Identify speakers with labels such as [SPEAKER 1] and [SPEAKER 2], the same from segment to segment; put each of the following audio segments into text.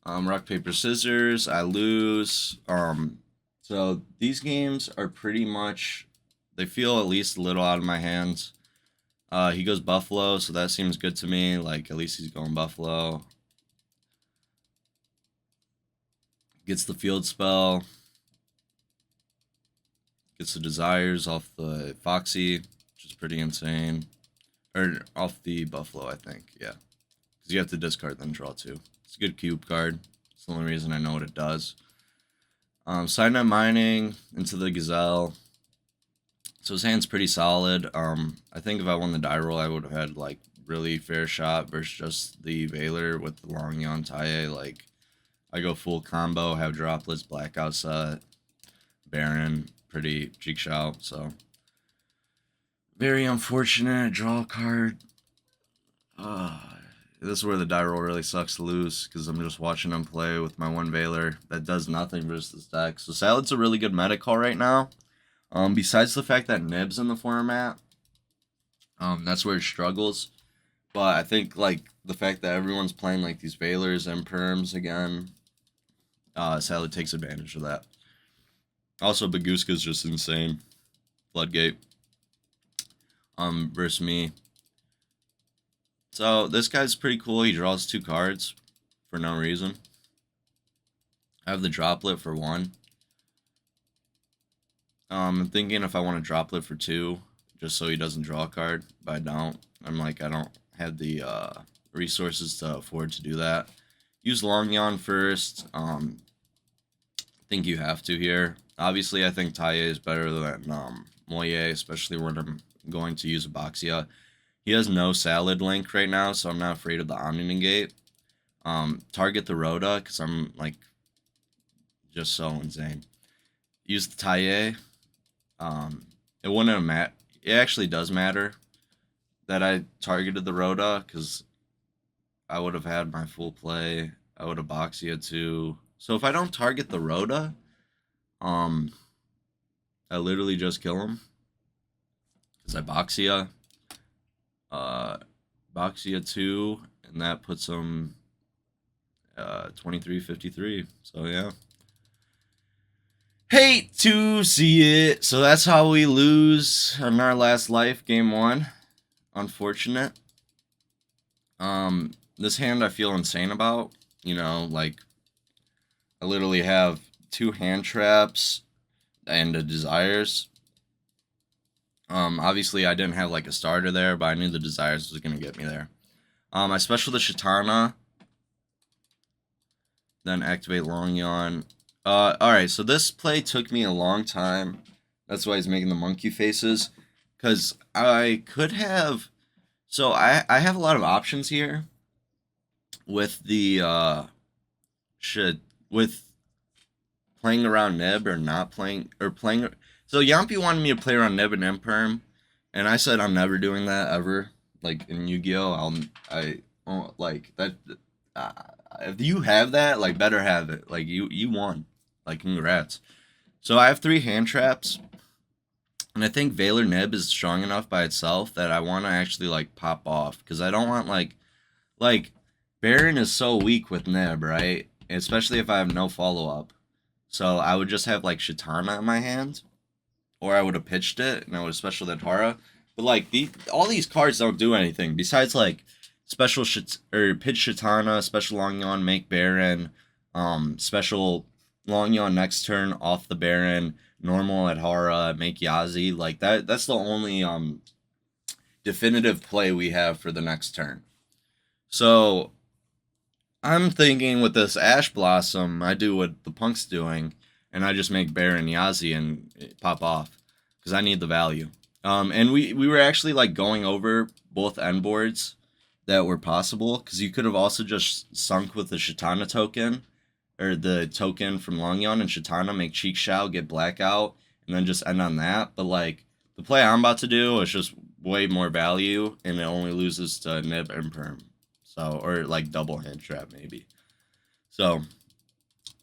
[SPEAKER 1] Rock, paper, scissors. I lose. So these games are pretty much, they feel at least a little out of my hands. He goes Buffalo, so that seems good to me. Like, at least he's going Buffalo. Gets the field spell. Gets the desires off the Foxy, which is pretty insane. Or off the Buffalo, I think. Yeah. Because you have to discard then draw two. It's a good cube card. It's the only reason I know what it does. Side mining into the Gazelle. So his hand's pretty solid. I think if I won the die roll, I would have had like really fair shot versus just the Veiler with the Longyon Taie. Like, I go full combo, have droplets, blackout set, Baron, pretty cheek shout. So very unfortunate. Draw a card. This is where the die roll really sucks to lose because I'm just watching him play with my one Veiler that does nothing versus this deck. So Salad's a really good meta call right now. Besides the fact that Nib's in the format, that's where it struggles. But I think like the fact that everyone's playing like these Veilers and Perms again, Salad takes advantage of that. Also, Baguska's just insane. Floodgate. Versus me. So this guy's pretty cool. He draws 2 cards for no reason. I have the droplet for 1. I'm thinking if I want a droplet for 2, just so he doesn't draw a card, but I don't. I'm like, I don't have the resources to afford to do that. Use Longyon first. I think you have to here. Obviously, I think Taie is better than Moye, especially when I'm going to use Aboxia. He has no Salad link right now, so I'm not afraid of the Omni Negate. Target the Rhoda, because I'm like just so insane. Use the Taie. It wouldn't have matter. It actually does matter that I targeted the Rhoda, because I would have had my full play. I would have Boxia too. So if I don't target the Rhoda, I literally just kill him. Because I Boxia. Boxia 2, and that puts him 23-53. So yeah. Hate to see it. So that's how we lose on our last life, game 1. Unfortunate. This hand I feel insane about. You know, like, I literally have 2 hand traps and a desires. Obviously I didn't have like a starter there, but I knew the desires was gonna get me there. I special the Shatana, then activate Longyon. Alright, so this play took me a long time. That's why he's making the monkey faces. Because I could have... So I have a lot of options here. With the... with playing around Nib or not playing... Or playing... So Yampi wanted me to play around Nib and Imperm. And I said I'm never doing that ever. Like in Yu-Gi-Oh! I won't like that... if you have that, like, better have it. Like, you won. Like, congrats. So I have 3 hand traps. And I think Veiler Nib is strong enough by itself that I want to actually, like, pop off. Because I don't want, like, Baron is so weak with Nib, right? Especially if I have no follow-up. So I would just have, like, Shatana in my hand. Or I would have pitched it, and I would have special that Hara. But, like, all these cards don't do anything. Besides, like, special pitch Shatana, special Longyon, make Baron, special Longyon next turn off the Baron, normal at Hara, make Yazi. Like, that's the only definitive play we have for the next turn. So I'm thinking with this Ash Blossom, I do what the Punk's doing, and I just make Baron Yazi and pop off, because I need the value. And we were actually, like, going over both end boards that were possible, because you could have also just sunk with the Shatana token, or the token from Longyon and Shatana, make Cheek Shao, get Blackout, and then just end on that. But, like, the play I'm about to do is just way more value, and it only loses to Nib and Perm. So, or, like, double hand trap, maybe. So,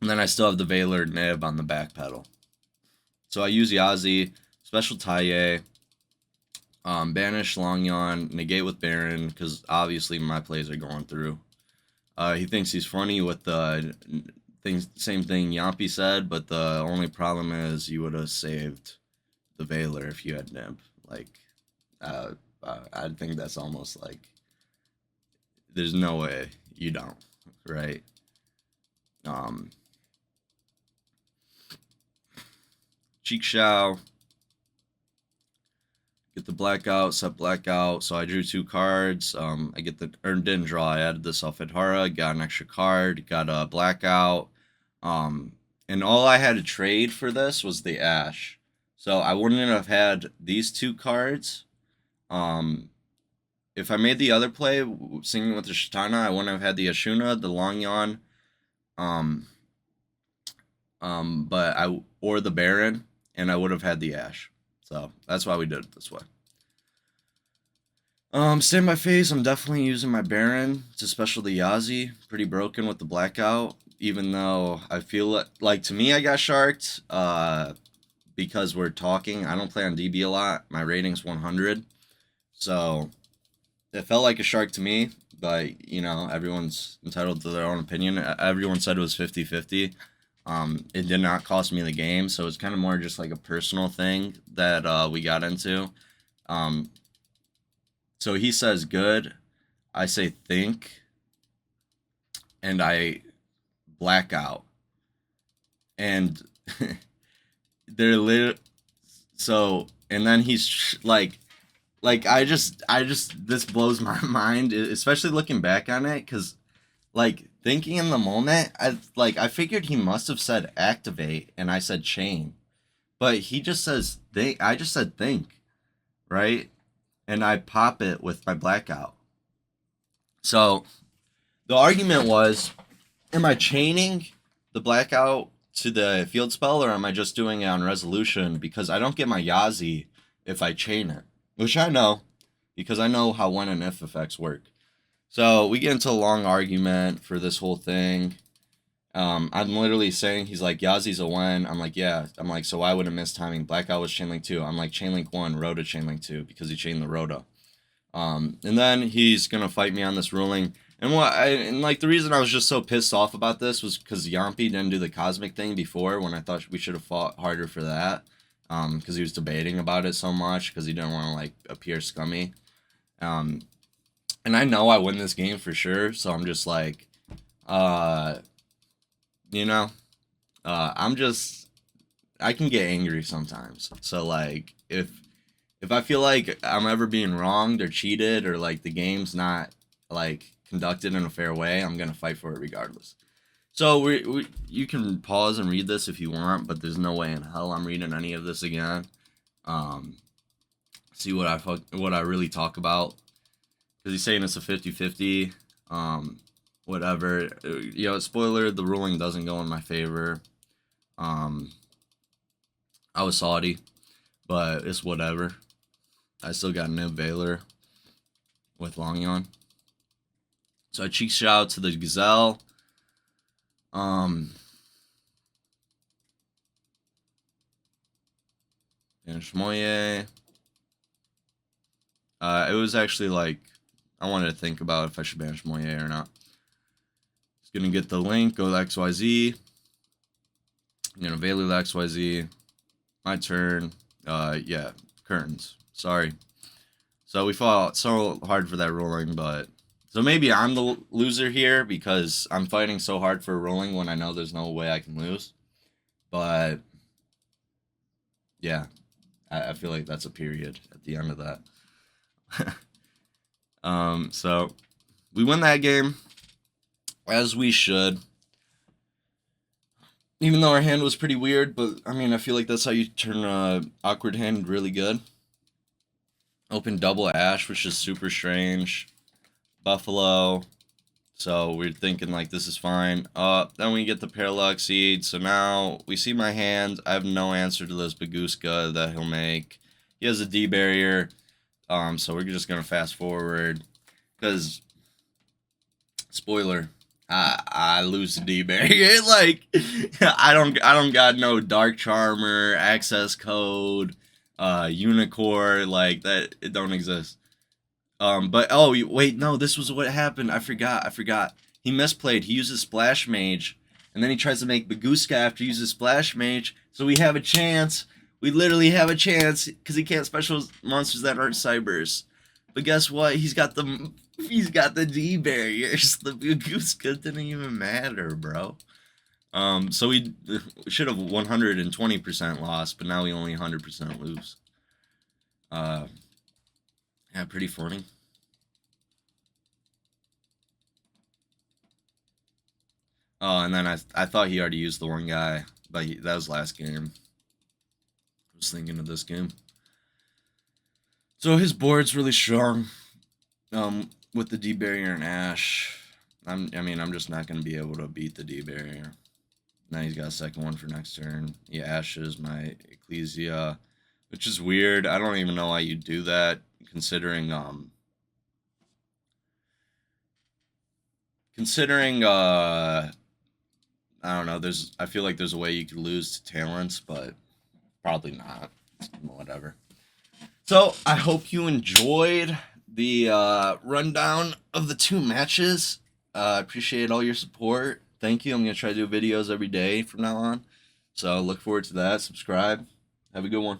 [SPEAKER 1] and then I still have the Veiler Nib on the back pedal. So I use Yazi, special Taie, banish Longyon, negate with Baron, because obviously my plays are going through. He thinks he's funny with the things, same thing Yampy said, but the only problem is you would have saved the Veiler if you had Nib. Like, I think that's almost like there's no way you don't, right? Cheek Shao, get the blackout, set blackout. So I drew 2 cards. I get the, or didn't draw. I added the Sulfate got an extra card, got a blackout. And all I had to trade for this was the Ash. So I wouldn't have had these 2 cards. If I made the other play, singing with the Shatana, I wouldn't have had the Ashuna, the Longyon, or the Baron, and I would have had the Ash. So that's why we did it this way. Standby phase, I'm definitely using my Baron. It's a special to Yazi. Pretty broken with the blackout, even though I feel like to me I got sharked. Because we're talking. I don't play on DB a lot. My rating's 100. So it felt like a shark to me, but you know, everyone's entitled to their own opinion. Everyone said it was 50-50. It did not cost me the game, so it's kind of more just like a personal thing that we got into. So he says good, I say think, and I black out. And they're literally, so, and then he's like I just this blows my mind, especially looking back on it, because like thinking in the moment, I figured he must have said activate and I said chain, but he just says think. I just said think, right? And I pop it with my blackout. So the argument was, am I chaining the blackout to the field spell, or am I just doing it on resolution? Because I don't get my Yazi if I chain it, which I know, because I know how when and if effects work. So we get into a long argument for this whole thing. I'm literally saying, he's like, Yazi's a when. I'm like, yeah. I'm like, so why would it miss timing? Blackout was chainlink 2. I'm like, chainlink 1, Rhoda chainlink 2, because he chained the Rhoda. And then he's gonna fight me on this ruling. And the reason I was just so pissed off about this was because Yampy didn't do the cosmic thing before, when I thought we should have fought harder for that. Because he was debating about it so much, because he didn't want to like appear scummy. And I know I win this game for sure, so I'm just like, you know, I can get angry sometimes. So like, if I feel like I'm ever being wronged or cheated, or like the game's not like conducted in a fair way, I'm gonna fight for it regardless. So you can pause and read this if you want, but there's no way in hell I'm reading any of this again. See what I really talk about, because he's saying it's a 50-50. Whatever. You know, spoiler, the ruling doesn't go in my favor. I was salty, but it's whatever. I still got Nib Veiler with Longyon. So I cheek shout to the Gazelle. And Shmoye. It was actually like, I wanted to think about if I should ban Shmoye or not. It's gonna get the link, go to XYZ. I'm gonna value the XYZ. My turn. Yeah, curtains. Sorry. So we fought so hard for that ruling, but so maybe I'm the loser here because I'm fighting so hard for a ruling when I know there's no way I can lose. But yeah, I feel like that's a period at the end of that. So we win that game, as we should. Even though our hand was pretty weird, but I mean, I feel like that's how you turn an awkward hand really good. Open double Ash, which is super strange. Buffalo. So we're thinking like this is fine. Then we get the Parallax Seed. So now we see my hand. I have no answer to this Baguska that he'll make. He has a D barrier. So we're just gonna fast forward, because spoiler, I lose the D barrier. Like I don't got no Dark Charmer, access code, Unicorn, like that. It don't exist. But oh wait, no, this was what happened. I forgot. he misplayed. He uses Splash Mage, and then he tries to make Bagooska after he uses Splash Mage. So we have a chance. We literally have a chance because he can't special monsters that aren't Cybers. But guess what? He's got the D barriers. The Bagooska didn't even matter, bro. So we should have 120% loss, but now we only 100% lose. Yeah, pretty funny. Oh, and then I thought he already used the one guy, but that was last game. I was thinking of this game. So his board's really strong. With the D barrier and Ash, I mean, I'm just not gonna be able to beat the D barrier. Now he's got a second one for next turn. He ashes my Ecclesia, which is weird. I don't even know why you do that, considering I don't know. I feel like there's a way you could lose to Talents, but probably not. Whatever. So I hope you enjoyed the rundown of the 2 matches. I appreciate all your support. Thank you. I'm going to try to do videos every day from now on. So look forward to that. Subscribe. Have a good one.